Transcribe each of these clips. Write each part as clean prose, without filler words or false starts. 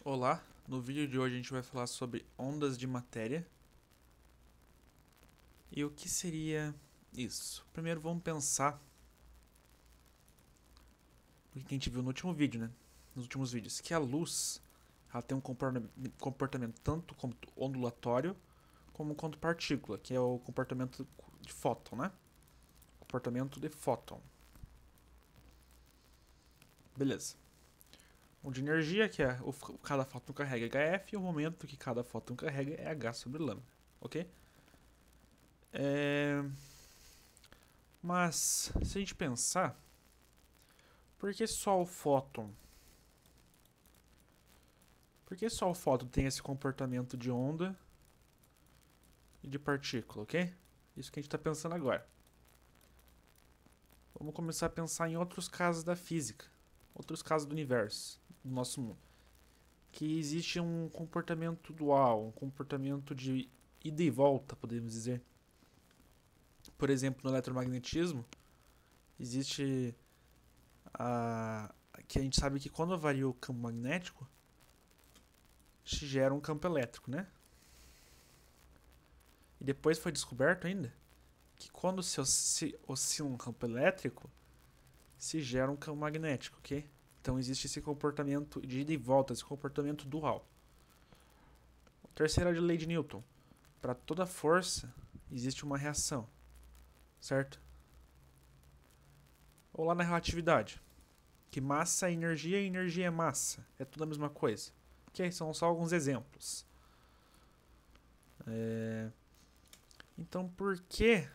Olá, no vídeo de hoje a gente vai falar sobre ondas de matéria. E o que seria isso? Primeiro vamos pensar o que a gente viu no último vídeo, né? Nos últimos vídeos, que a luz ela tem um comportamento tanto quanto ondulatório como quanto partícula, que é o comportamento de fóton, né? Comportamento de fóton. Beleza. O de energia, que é cada fóton carrega HF, e o momento que cada fóton carrega é H sobre lambda, ok? Mas, se a gente pensar, por que só o fóton? Por que só o fóton tem esse comportamento de onda e de partícula, ok? Isso que a gente está pensando agora. Vamos começar a pensar em outros casos da física, outros casos do universo, do nosso mundo. Que existe um comportamento dual, um comportamento de ida e volta, podemos dizer. Por exemplo, no eletromagnetismo, existe que a gente sabe que quando varia o campo magnético, se gera um campo elétrico, né? E depois foi descoberto ainda que quando se oscila um campo elétrico, se gera um campo magnético, ok? Então existe esse comportamento de ida e volta, esse comportamento dual. Terceira lei de Newton. Para toda força, existe uma reação, certo? Ou lá na relatividade, que massa é energia e energia é massa. É tudo a mesma coisa. Ok? São só alguns exemplos. Então, por que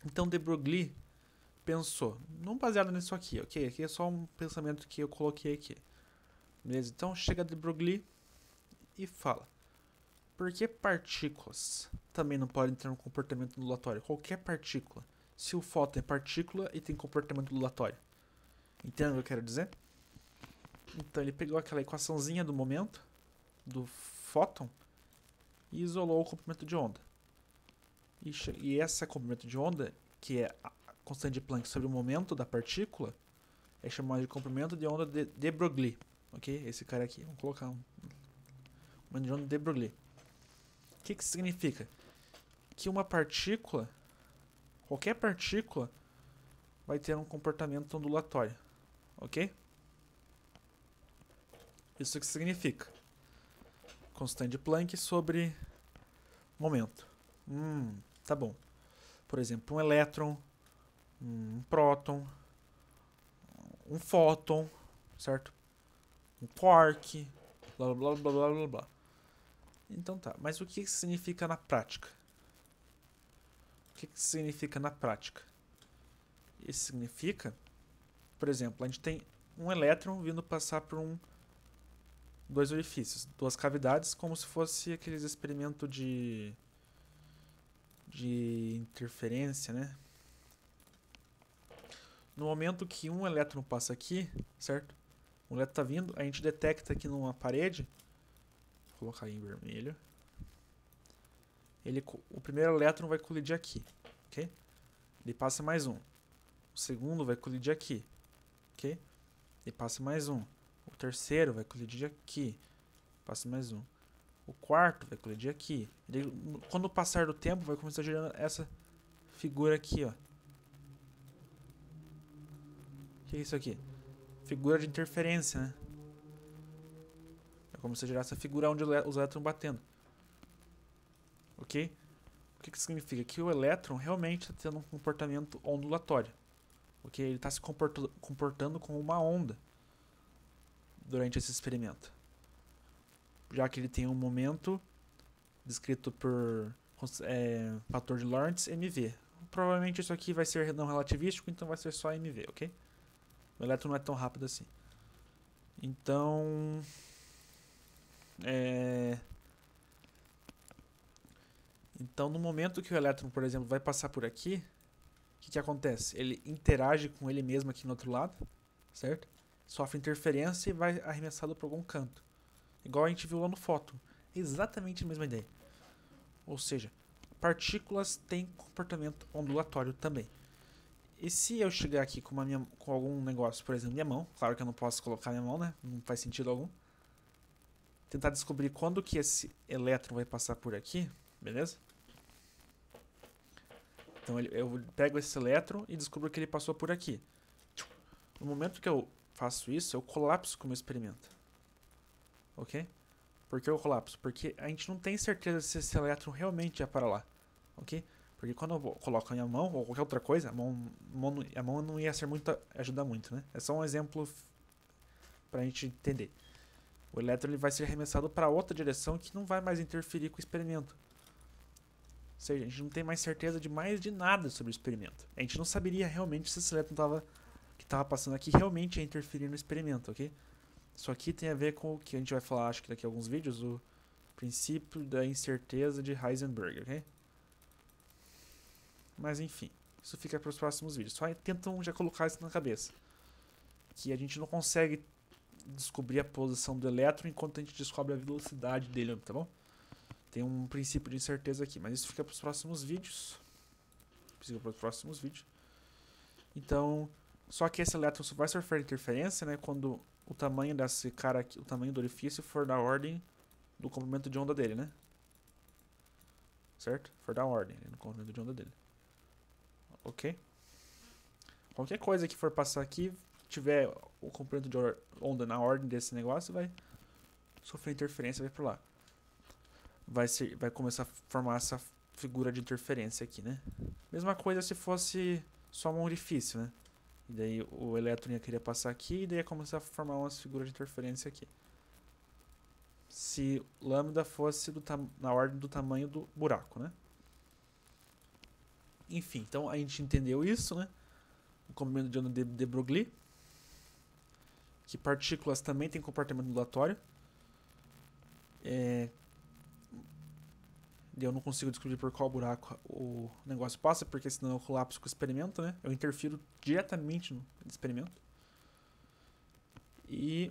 então de Broglie pensou? Não baseado nisso aqui, ok? Aqui é só um pensamento que eu coloquei aqui. Beleza? Então, chega de Broglie e fala: por que partículas também não podem ter um comportamento ondulatório? Qualquer partícula. Se o fóton é partícula e tem comportamento ondulatório. Entende o que eu quero dizer? Então ele pegou aquela equaçãozinha do momento do fóton e isolou o comprimento de onda. E esse comprimento de onda, que é a constante de Planck sobre o momento da partícula, é chamado de comprimento de onda de Broglie. Ok? Esse cara aqui. Vamos colocar um comprimento de onda de Broglie. O que significa? Que uma partícula, qualquer partícula, vai ter um comportamento ondulatório. Ok? Isso que significa? Constante de Planck sobre momento. Tá bom. Por exemplo, um elétron, um próton, um fóton, certo? Um quark, blá blá blá blá blá blá. Então tá, mas o que isso significa na prática? O que isso significa na prática? Isso significa, por exemplo, a gente tem um elétron vindo passar por dois orifícios, duas cavidades, como se fosse aqueles experimentos de interferência, né? No momento que um elétron passa aqui, certo? Um elétron está vindo, a gente detecta aqui numa parede, vou colocar aí em vermelho, o primeiro elétron vai colidir aqui, ok? Ele passa mais um. O segundo vai colidir aqui, ok? Ele passa mais um. O terceiro vai colidir aqui, passa mais um. O quarto vai colidir aqui. Quando passar do tempo, vai começar gerando essa figura aqui, ó. O que é isso aqui? Figura de interferência, né? Vai começar a gerar essa figura onde os elétrons estão batendo. Ok? O que significa? Que o elétron realmente está tendo um comportamento ondulatório. Ok? Ele está se comportando como uma onda durante esse experimento. Já que ele tem um momento descrito por fator de Lorentz, mv. Provavelmente isso aqui vai ser não relativístico, então vai ser só mv, ok? O elétron não é tão rápido assim. Então... Então, no momento que o elétron, por exemplo, vai passar por aqui, o que acontece? Ele interage com ele mesmo aqui no outro lado, certo? Sofre interferência e vai arremessado para algum canto. Igual a gente viu lá no fóton. Exatamente a mesma ideia. Ou seja, partículas têm comportamento ondulatório também. E se eu chegar aqui com algum negócio, por exemplo, minha mão, claro que eu não posso colocar minha mão, né? Não faz sentido algum. tentar descobrir quando que esse elétron vai passar por aqui, beleza? Então eu pego esse elétron e descubro que ele passou por aqui. No momento que eu faço isso, eu colapso com o meu experimento. Ok? Por que eu colapso? Porque a gente não tem certeza se esse elétron realmente ia para lá. Ok? Porque quando eu coloco a minha mão ou qualquer outra coisa, a mão não ia ser ajudar muito, né? É só um exemplo para a gente entender. O elétron ele vai ser arremessado para outra direção que não vai mais interferir com o experimento. Ou seja, a gente não tem mais certeza de nada sobre o experimento. A gente não saberia realmente se esse elétron que estava passando aqui realmente ia interferir no experimento, ok? Isso aqui tem a ver com o que a gente vai falar, acho que daqui a alguns vídeos, o princípio da incerteza de Heisenberg, ok? Mas enfim, isso fica para os próximos vídeos. Só tentam já colocar isso na cabeça. Que a gente não consegue descobrir a posição do elétron enquanto a gente descobre a velocidade dele, tá bom? Tem um princípio de incerteza aqui, mas isso fica para os próximos vídeos. Então, só que esse elétron só vai sofrer interferência, né, quando o tamanho desse cara aqui, o tamanho do orifício for da ordem do comprimento de onda dele, né? Certo? For da ordem do comprimento de onda dele. Ok? Qualquer coisa que for passar aqui, tiver o comprimento de onda na ordem desse negócio, vai sofrer interferência, vai por lá. Vai começar a formar essa figura de interferência aqui, né? Mesma coisa se fosse só um orifício, né? E daí o elétron ia querer passar aqui e daí ia começar a formar umas figuras de interferência aqui. Se lambda fosse na ordem do tamanho do buraco, né? Enfim, então a gente entendeu isso, né? O comprimento de onda de Broglie. Que partículas também têm comportamento ondulatório. Eu não consigo descobrir por qual buraco o negócio passa, porque senão eu colapso com o experimento, né? Eu interfiro diretamente no experimento. E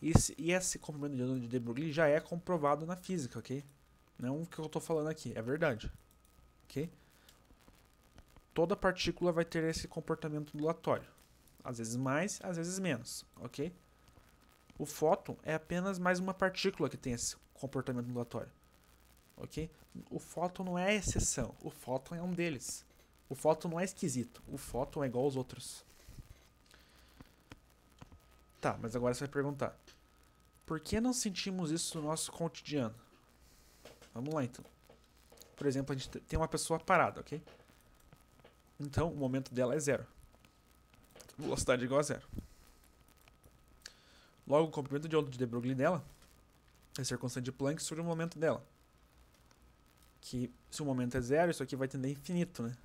esse comprimento de onda de Broglie já é comprovado na física, ok? Não o que eu estou falando aqui, é verdade. Ok? Toda partícula vai ter esse comportamento ondulatório. Às vezes mais, às vezes menos, ok? O fóton é apenas mais uma partícula que tem esse comportamento ondulatório. Ok? O fóton não é a exceção, o fóton é um deles. O fóton não é esquisito, o fóton é igual aos outros. Tá, mas agora você vai perguntar: por que não sentimos isso no nosso cotidiano? Vamos lá então. Por exemplo, a gente tem uma pessoa parada, ok? Então o momento dela é zero. Velocidade igual a zero. Logo, o comprimento de onda de Broglie dela vai ser constante de Planck sobre o momento dela. Que se o momento é zero, isso aqui vai tender a infinito, né?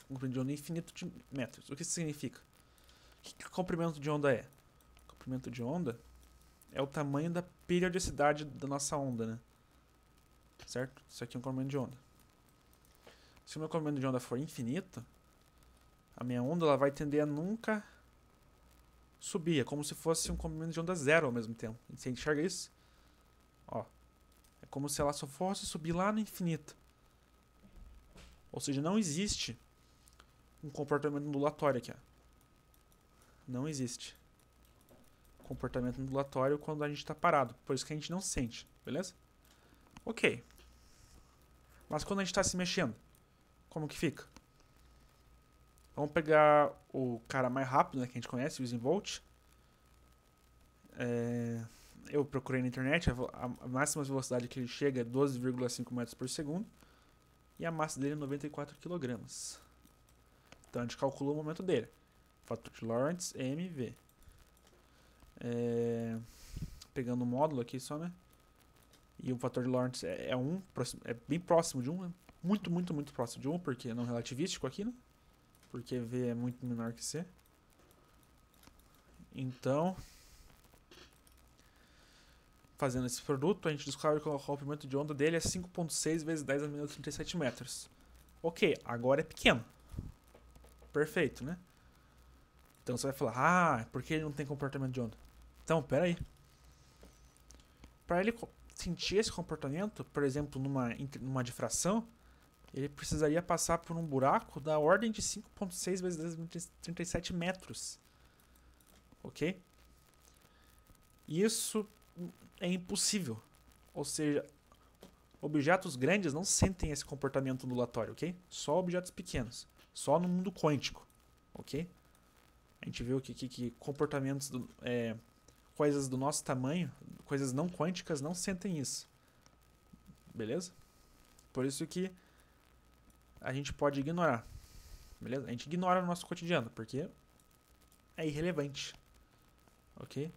Um comprimento de onda infinito de metros. O que isso significa? O que o comprimento de onda é? O comprimento de onda é o tamanho da periodicidade da nossa onda, né? Certo? Isso aqui é um comprimento de onda. Se o meu comprimento de onda for infinito, a minha onda ela vai tender a nunca subir. É como se fosse um comprimento de onda zero ao mesmo tempo. Você enxerga isso? Ó. É como se ela só fosse subir lá no infinito. Ou seja, não existe um comportamento ondulatório aqui. Ó. Não existe comportamento ondulatório quando a gente está parado. Por isso que a gente não sente. Beleza? Ok. Mas quando a gente está se mexendo, como que fica? Vamos pegar o cara mais rápido, né, que a gente conhece, o Usain Bolt. Eu procurei na internet, a máxima velocidade que ele chega é 12,5 metros por segundo. E a massa dele é 94 kg. Então a gente calculou o momento dele. Fator de Lorentz, mv. Pegando o módulo aqui só, né? E o fator de Lorentz é 1, é bem próximo de 1. Né? Muito, muito, muito próximo de 1, porque é não relativístico aqui, né? Porque V é muito menor que C. Então, fazendo esse produto, a gente descobre que o comprimento de onda dele é 5,6 vezes 10 a menos 37 metros. Ok, agora é pequeno. Perfeito, né? Então você vai falar, por que ele não tem comportamento de onda? Então, peraí. Para ele sentir esse comportamento, por exemplo, numa difração, ele precisaria passar por um buraco da ordem de 5,6 vezes 10 a menos 37 metros. Ok? Isso é impossível. Ou seja, objetos grandes não sentem esse comportamento ondulatório, ok? Só objetos pequenos. Só no mundo quântico, ok? A gente viu que comportamentos, coisas do nosso tamanho, coisas não quânticas, não sentem isso. Beleza? Por isso que a gente pode ignorar. Beleza? A gente ignora no nosso cotidiano, porque é irrelevante. Ok?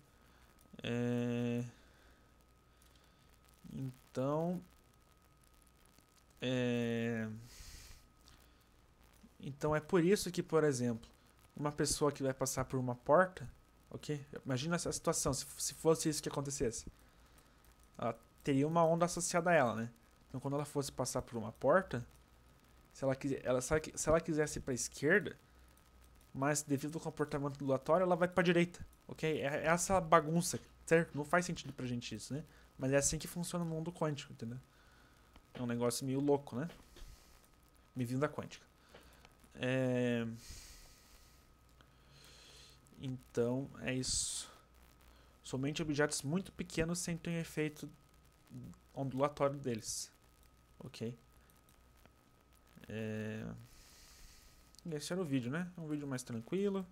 Então... Então é por isso que, por exemplo, uma pessoa que vai passar por uma porta, ok? Imagina essa situação, se fosse isso que acontecesse. Ela teria uma onda associada a ela, né? Então quando ela fosse passar por uma porta, se ela quisesse ir para a esquerda, mas devido ao comportamento ondulatório, ela vai para a direita, ok? É essa bagunça, certo? Não faz sentido pra gente isso, né? Mas é assim que funciona no mundo quântico, entendeu? É um negócio meio louco, né? Bem-vindo da quântica. Então, é isso. Somente objetos muito pequenos sentem o efeito ondulatório deles. Ok? Esse era o vídeo, né? É um vídeo mais tranquilo.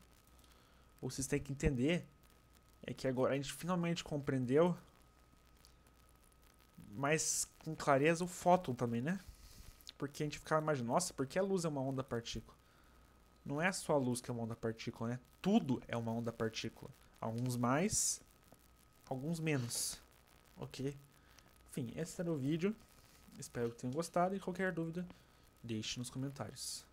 O que vocês têm que entender é que agora a gente finalmente compreendeu mais com clareza o fóton também, né? Porque a gente ficava imaginando, nossa, por que a luz é uma onda partícula? Não é só a luz que é uma onda partícula, né? Tudo é uma onda partícula. Alguns mais, alguns menos. Ok? Enfim, esse era o vídeo. Espero que tenham gostado e qualquer dúvida, deixe nos comentários.